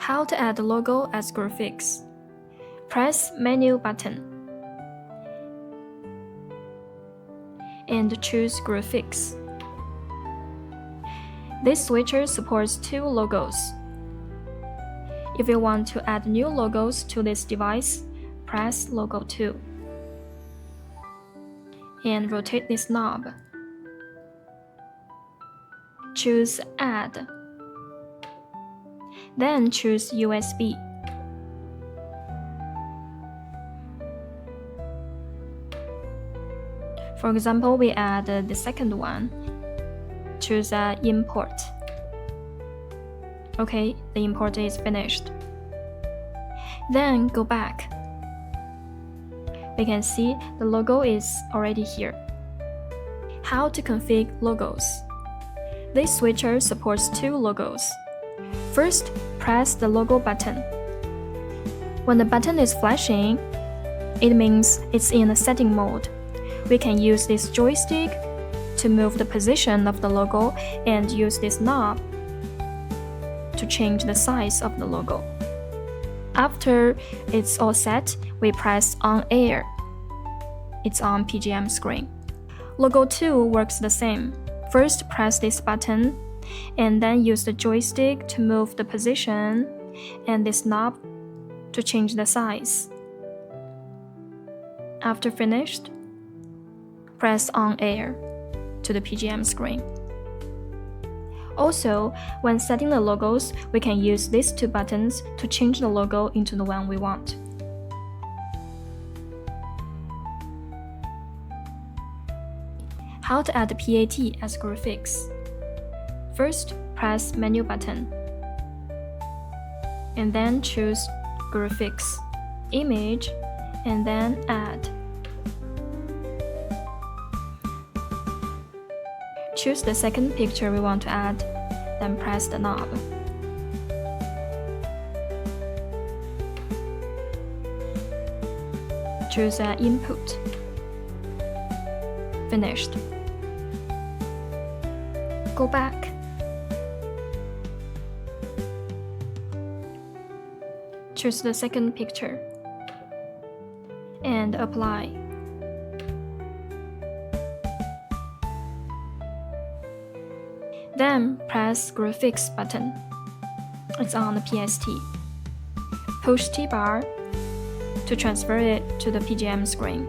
How to add the logo as graphics. Press Menu button and choose Graphics. This switcher supports two logos. If you want to add new logos to this device, press Logo 2 and rotate this knob. Choose Add. Then choose USB. For example, we add the second one. Choose Import. Okay, the import is finished. Then go back. We can see the logo is already here. How to configure logos. This switcher supports two logos. First, press the logo button. When the button is flashing, it means it's in a setting mode. We can use this joystick to move the position of the logo and use this knob to change the size of the logo. After it's all set, we press On Air. It's on PGM screen. Logo 2 works the same. First, press this button and then use the joystick to move the position and this knob to change the size. After finished, press On Air to the PGM screen. Also, when setting the logos, we can use these two buttons to change the logo into the one we want. How to add the PAT as graphics. First, press Menu button and then choose Graphics, Image, and then Add. Choose the second picture we want to add, then press the knob. Choose Input. Finished. Go back. Choose the second picture and apply. Then press Graphics button. It's on the PST. Push T-bar to transfer it to the PGM screen.